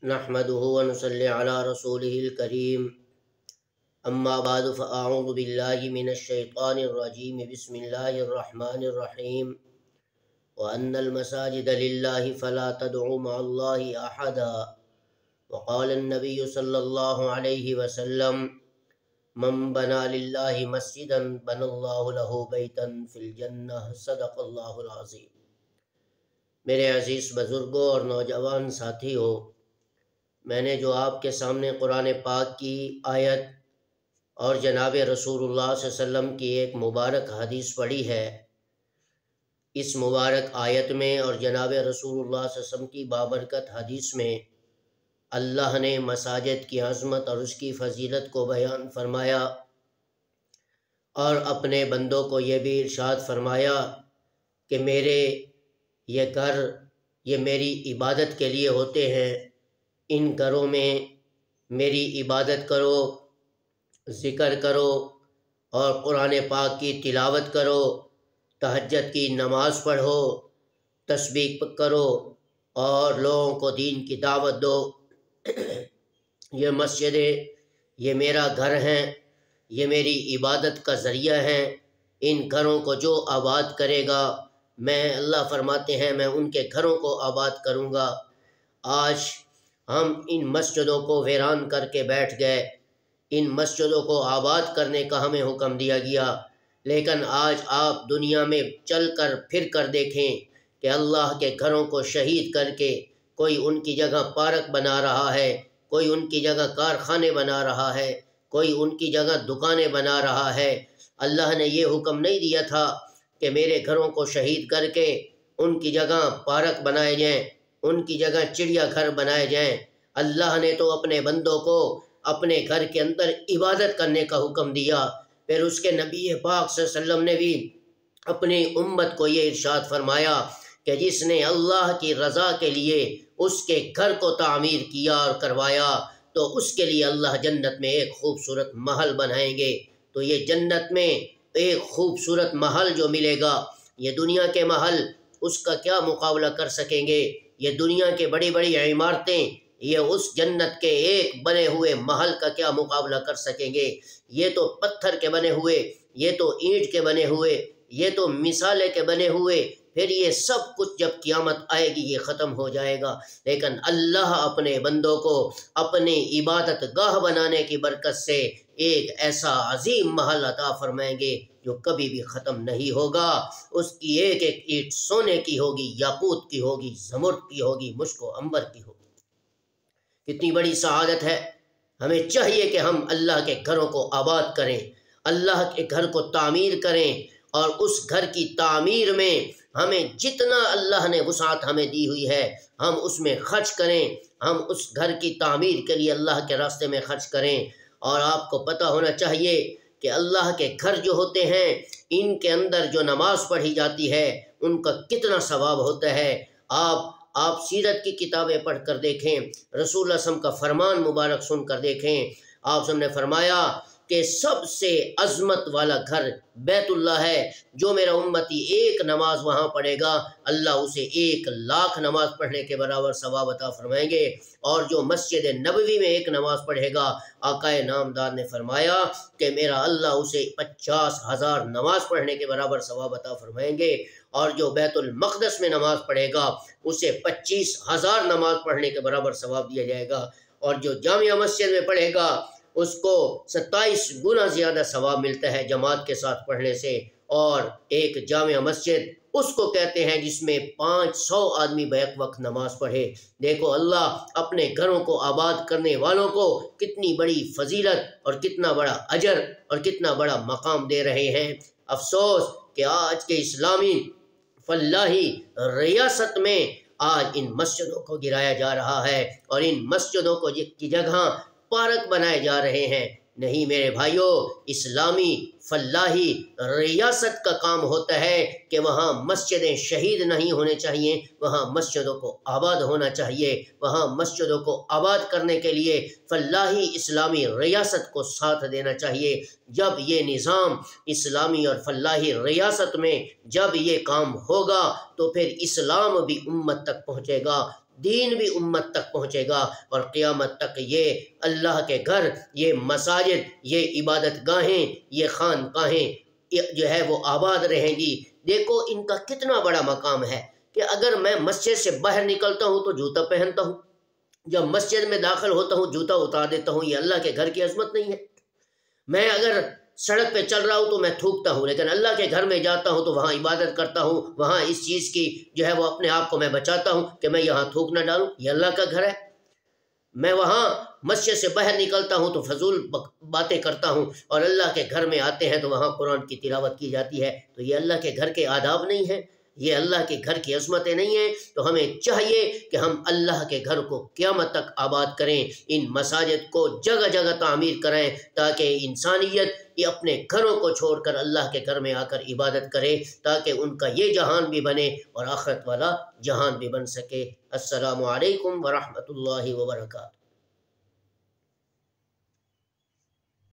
نحمده ونصلي على رسوله الكريم اما بعد فاعوذ بالله من الشيطان الرجيم بسم الله الرحمن الرحيم وأن المساجد لله فلا تدعوا مع الله أحدا وقال النبي صلى الله عليه وسلم من بنى لله مسجدا بنى الله له بيتا في الجنة صدق اللہ العظیم۔ میرے عزیز بزرگوں اور نوجوان ساتھیوں، میں نے جو آپ کے سامنے قرآن پاک کی آیت اور جناب رسول اللہ صلی اللہ علیہ وسلم کی ایک مبارک حدیث پڑھی ہے، اس مبارک آیت میں اور جناب رسول اللہ صلی اللہ علیہ وسلم کی بابرکت حدیث میں اللہ نے مساجد کی عظمت اور اس کی فضیلت کو بیان فرمایا اور اپنے بندوں کو یہ بھی ارشاد فرمایا کہ میرے یہ گھر یہ میری عبادت کے لیے ہوتے ہیں، ان گھروں میں میری عبادت کرو، ذکر کرو اور قرآن پاک کی تلاوت کرو، تہجد کی نماز پڑھو، تسبیح کرو اور لوگوں کو دین کی دعوت دو۔ یہ مسجدیں یہ میرا گھر ہیں، یہ میری عبادت کا ذریعہ ہیں، ان گھروں کو جو آباد کرے گا میں اللہ فرماتے ہیں میں ان کے گھروں کو آباد کروں گا۔ آج ہم ان مسجدوں کو ویران کر کے بیٹھ گئے، ان مسجدوں کو آباد کرنے کا ہمیں حکم دیا گیا، لیکن آج آپ دنیا میں چل کر پھر کر دیکھیں کہ اللہ کے گھروں کو شہید کر کے کوئی ان کی جگہ پارک بنا رہا ہے، کوئی ان کی جگہ کارخانے بنا رہا ہے، کوئی ان کی جگہ دکانیں بنا رہا ہے۔ اللہ نے یہ حکم نہیں دیا تھا کہ میرے گھروں کو شہید کر کے ان کی جگہ پارک بنائے جائیں، ان کی جگہ چڑیا گھر بنائے جائیں۔ اللہ نے تو اپنے بندوں کو اپنے گھر کے اندر عبادت کرنے کا حکم دیا۔ پھر اس کے نبی پاک صلی اللہ علیہ وسلم نے بھی اپنی امت کو یہ ارشاد فرمایا کہ جس نے اللہ کی رضا کے لیے اس کے گھر کو تعمیر کیا اور کروایا تو اس کے لیے اللہ جنت میں ایک خوبصورت محل بنائیں گے۔ تو یہ جنت میں ایک خوبصورت محل جو ملے گا، یہ دنیا کے محل اس کا کیا مقابلہ کر سکیں گے؟ یہ دنیا کے بڑی بڑی عمارتیں یہ اس جنت کے ایک بنے ہوئے محل کا کیا مقابلہ کر سکیں گے؟ یہ تو پتھر کے بنے ہوئے، یہ تو اینٹ کے بنے ہوئے، یہ تو مثالے کے بنے ہوئے، پھر یہ سب کچھ جب قیامت آئے گی یہ ختم ہو جائے گا، لیکن اللہ اپنے بندوں کو اپنی عبادت گاہ بنانے کی برکت سے ایک ایسا عظیم محل عطا فرمائیں گے جو کبھی بھی ختم نہیں ہوگا۔ اس کی ایک ایک اینٹ سونے کی ہوگی، یاقوت کی ہوگی، زمرد کی ہوگی، مشک و عنبر کی ہوگی۔ کتنی بڑی سعادت ہے! ہمیں چاہیے کہ ہم اللہ کے گھروں کو آباد کریں، اللہ کے گھر کو تعمیر کریں اور اس گھر کی تعمیر میں ہمیں جتنا اللہ نے وسعت ہمیں دی ہوئی ہے ہم اس میں خرچ کریں، ہم اس گھر کی تعمیر کے لیے اللہ کے راستے میں خرچ کریں۔ اور آپ کو پتہ ہونا چاہیے کہ اللہ کے گھر جو ہوتے ہیں ان کے اندر جو نماز پڑھی جاتی ہے ان کا کتنا ثواب ہوتا ہے۔ آپ سیرت کی کتابیں پڑھ کر دیکھیں، رسول اللہ صلی اللہ علیہ وسلم کا فرمان مبارک سن کر دیکھیں۔ آپ نے فرمایا کہ سب سے عظمت والا گھر بیت اللہ ہے، جو میرا امتی ایک نماز وہاں پڑھے گا اللہ اسے 1,00,000 نماز پڑھنے کے برابر ثواب عطا فرمائیں گے، اور جو مسجد نبوی میں ایک نماز پڑھے گا آقا نامدار نے فرمایا کہ میرا اللہ اسے 50,000 نماز پڑھنے کے برابر ثواب عطا فرمائیں گے، اور جو بیت المقدس میں نماز پڑھے گا اسے 25,000 نماز پڑھنے کے برابر ثواب دیا جائے گا، اور جو جامعہ مسجد میں پڑھے گا اس کو 27 گنا زیادہ ثواب ملتا ہے جماعت کے ساتھ پڑھنے سے۔ اور ایک جامعہ مسجد اس کو کہتے ہیں جس میں 500 آدمی بیک وقت نماز پڑھے۔ دیکھو اللہ اپنے گھروں کو آباد کرنے والوں کو کتنی بڑی فضیلت اور کتنا بڑا اجر اور کتنا بڑا مقام دے رہے ہیں۔ افسوس کہ آج کے اسلامی فلاحی ریاست میں آج ان مسجدوں کو گرایا جا رہا ہے اور ان مسجدوں کو کی جگہ پارک بنائے جا رہے ہیں۔ نہیں میرے بھائیوں، اسلامی فلاحی ریاست کا کام ہوتا ہے کہ وہاں مسجدیں شہید نہیں ہونے چاہیے، وہاں مسجدوں کو آباد ہونا چاہیے، وہاں مسجدوں کو آباد کرنے کے لیے فلاحی اسلامی ریاست کو ساتھ دینا چاہیے۔ جب یہ نظام اسلامی اور فلاحی ریاست میں جب یہ کام ہوگا تو پھر اسلام بھی امت تک پہنچے گا، دین بھی امت تک پہنچے گا، اور قیامت تک یہ اللہ کے گھر، یہ مساجد، یہ عبادت گاہیں، یہ خانقاہیں جو ہے وہ آباد رہیں گی۔ دیکھو ان کا کتنا بڑا مقام ہے کہ اگر میں مسجد سے باہر نکلتا ہوں تو جوتا پہنتا ہوں، جب مسجد میں داخل ہوتا ہوں جوتا اتار دیتا ہوں۔ یہ اللہ کے گھر کی عظمت نہیں ہے؟ میں اگر سڑک پہ چل رہا ہوں تو میں تھوکتا ہوں، لیکن اللہ کے گھر میں جاتا ہوں تو وہاں عبادت کرتا ہوں، وہاں اس چیز کی جو ہے وہ اپنے آپ کو میں بچاتا ہوں کہ میں یہاں تھوک نہ ڈالوں۔ یہ اللہ کا گھر ہے۔ میں وہاں مسجد سے باہر نکلتا ہوں تو فضول باتیں کرتا ہوں، اور اللہ کے گھر میں آتے ہیں تو وہاں قرآن کی تلاوت کی جاتی ہے۔ تو یہ اللہ کے گھر کے آداب نہیں ہیں، یہ اللہ کے گھر کی عظمتیں نہیں ہیں۔ تو ہمیں چاہیے کہ ہم اللہ کے گھر کو قیامت تک آباد کریں، ان مساجد کو جگہ جگہ تعمیر کریں، تاکہ انسانیت یہ اپنے گھروں کو چھوڑ کر اللہ کے گھر میں آ کر عبادت کرے، تاکہ ان کا یہ جہان بھی بنے اور آخرت والا جہان بھی بن سکے۔ السلام علیکم ورحمۃ اللہ وبرکاتہ۔